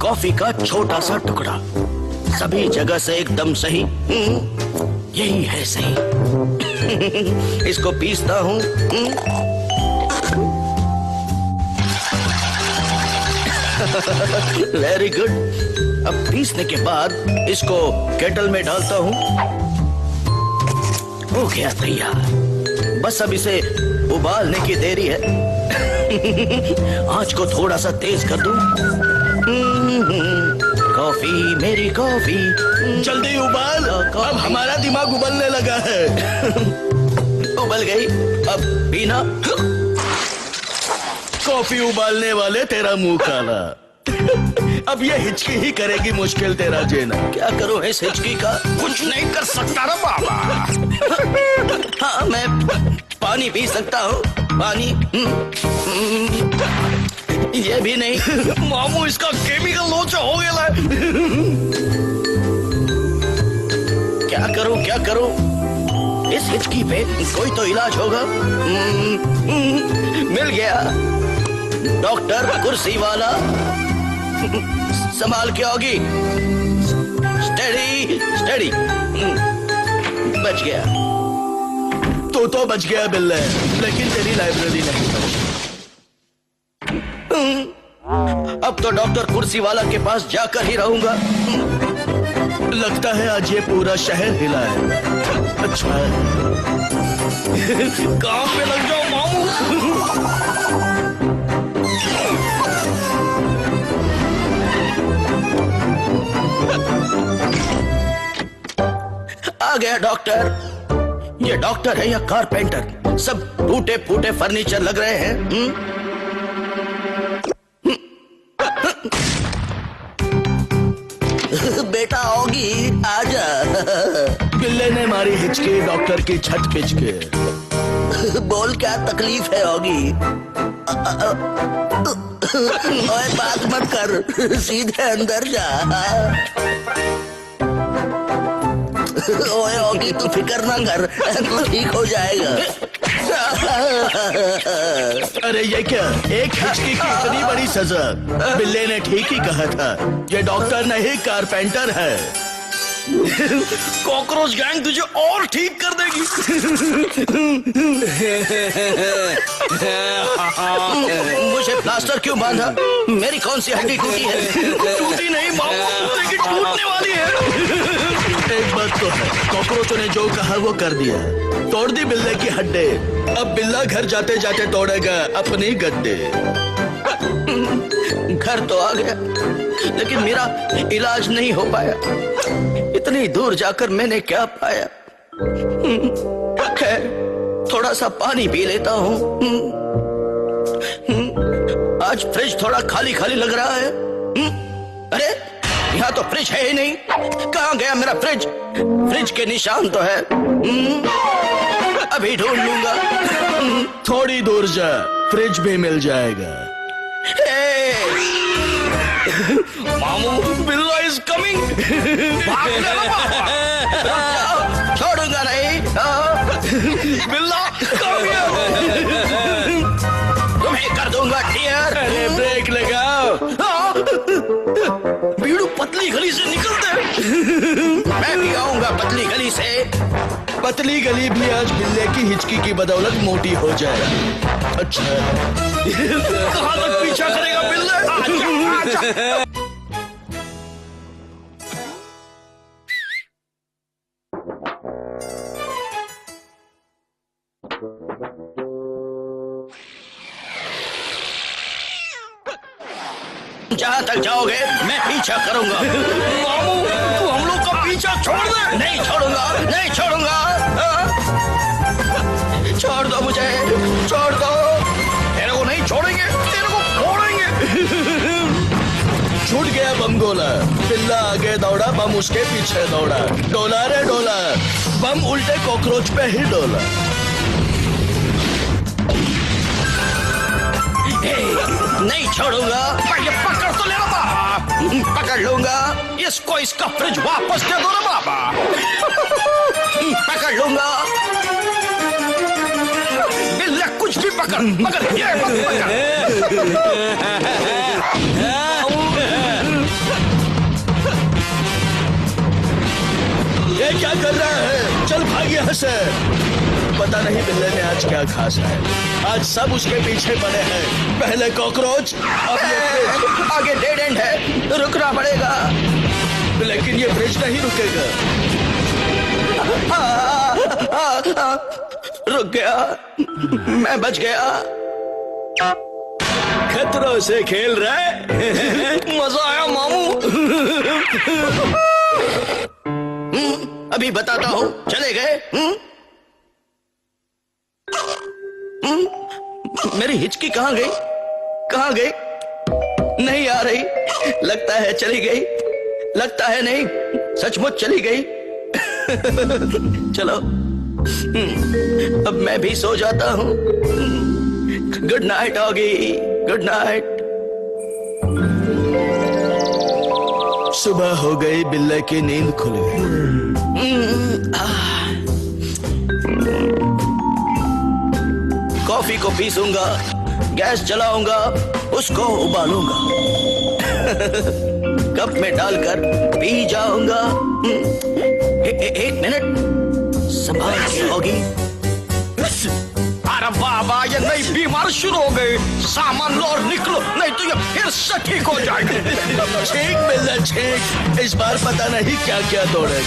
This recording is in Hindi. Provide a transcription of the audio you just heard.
कॉफी का छोटा सा टुकड़ा, सभी जगह से एकदम सही। यही है सही। इसको पीसता हूँ। Very good. अब पीसने के बाद इसको केटल में डालता हूँ। हो गया तैयार। बस अब इसे उबालने की देरी है। आंच को थोड़ा सा तेज कर दूं। कॉफी, मेरी कॉफी, जल्दी उबाल। अब हमारा दिमाग उबलने लगा है। उबल गई, अब पीना। कॉफी उबालने वाले तेरा मुंह काला। अब ये हिचकी ही करेगी मुश्किल तेरा जीना। क्या करूं इस हिचकी का? कुछ नहीं कर सकता ना बाबा। हाँ, मैं पानी पी सकता हूँ। पानी। ये भी नहीं। मामू, इसका केमिकल लोचा हो गया है। क्या करूं, क्या करूं? इस हिचकी पे कोई तो इलाज होगा। मिल गया। डॉक्टर कुर्सी वाला, संभाल के होगी। Steady steady. बच गया। तू तो बच गया बिल्ले, लेकिन तेरी लाइब्रेरी नहीं बची। अब तो डॉक्टर कुर्सी वाला के पास जाकर ही रहूंगा। लगता है आज ये पूरा शहर हिला है। अच्छा है। काम पे लग जाओ मामू। आ गया डॉक्टर। ये डॉक्टर है या कारपेंटर? सब टूटे फूटे फर्नीचर लग रहे हैं। बेटा होगी, आजा। बिल्ले ने मारी हिचकी डॉक्टर की छत खींच के। बोल, क्या तकलीफ है होगी? ओए, बात मत कर, सीधे अंदर जा। ओए होगी, तू फिक्र ना कर, तू ठीक हो जाएगा। अरे ये क्या, एक हिचकी की इतनी बड़ी सजा। बिल्ले ने ठीक ही कहा था, ये डॉक्टर नहीं कारपेंटर है। कॉकरोच गैंग तुझे और ठीक कर देगी। मुझे प्लास्टर क्यों बांधा? मेरी कौन सी हड्डी टूटी है? टूटी नहीं मामू, लेकिन टूटने वाली है। एक बात तो है, कॉकरोचों ने जो कहा वो कर दिया। तोड़ दी बिल्ले की हड्डी। अब बिल्ला घर जाते जाते तोड़ेगा अपनी गड्ढे। घर तो आ गया, लेकिन मेरा इलाज नहीं हो पाया। इतनी दूर जाकर मैंने क्या पाया? खैर, थोड़ा सा पानी पी लेता हूँ। आज फ्रिज थोड़ा खाली खाली लग रहा है। अरे, यहाँ तो फ्रिज है ही नहीं। कहाँ गया मेरा फ्रिज? फ्रिज के निशान तो है। अभी ढूंढ लूंगा। थोड़ी दूर जा, फ्रिज भी मिल जाएगा। मामू, बिल्ला इज कमिंग। छोड़ूंगा नहीं। बिल्ला, तुम्हें कर दूंगा टीयर। अरे ब्रेक लगाओ। बीड़ू पतली गली से निकलते। मैं भी आऊंगा पतली गली से। पतली गली भी आज बिल्ले की हिचकी की बदौलत मोटी हो जाए। अच्छा, कहाँ तक पीछा करेगा बिल्ले? आजा, आजा। जहाँ तक जाओगे मैं पीछा करूंगा। मामू, तू हम लोग का पीछा छोड़ दे। नहीं छोड़ूंगा, नहीं छोड़ूंगा। छोड़ दो मुझे, छोड़ दो। तेरे को नहीं छोड़ेंगे, तेरे को फोड़ेंगे। छूट गया बम गोला। बिल्ला आगे दौड़ा, बम उसके पीछे दौड़ा। डोला रे डोला, बम उल्टे कॉकरोच पे ही डोला। नहीं छोड़ूंगा। ये पकड़ तो ले बाबा। पकड़ लूंगा। इसको इसका फ्रिज वापस दे दो ना बाबा। पकड़ लूंगा। पकड़ पकड़, ये पकड़। ये क्या कर रहा है? चल भाग यहाँ से। पता नहीं बिल्ले ने आज क्या खास है, आज सब उसके पीछे पड़े हैं। पहले कॉकरोच, अब ये फ्रिज। आगे डेड एंड है, रुकना पड़ेगा। लेकिन ये फ्रिज नहीं रुकेगा। रुक गया, मैं बच गया। खतरों से खेल रहा है। मजा आया मामू। अभी बताता हूँ, चले गए। मेरी हिचकी कहाँ गई? कहाँ गई? नहीं आ रही। लगता है चली गई, लगता है नहीं, सचमुच चली गई। चलो अब मैं भी सो जाता हूँ। Good night Oggy, good night. सुबह हो गई, बिल्ले की नींद खुल गई। कॉफी को पीसूंगा, गैस जलाऊंगा, उसको उबालूंगा, कप में डालकर पी जाऊंगा। एक मिनट, संभाल के होगी। अरे बाबा, ये नई बीमारी शुरू हो गई। सामान लो और निकलो, नहीं तो ये फिर से ठीक हो जाएगा। ठीक बिल्ला ठीक, इस बार पता नहीं क्या क्या दौड़ेगा।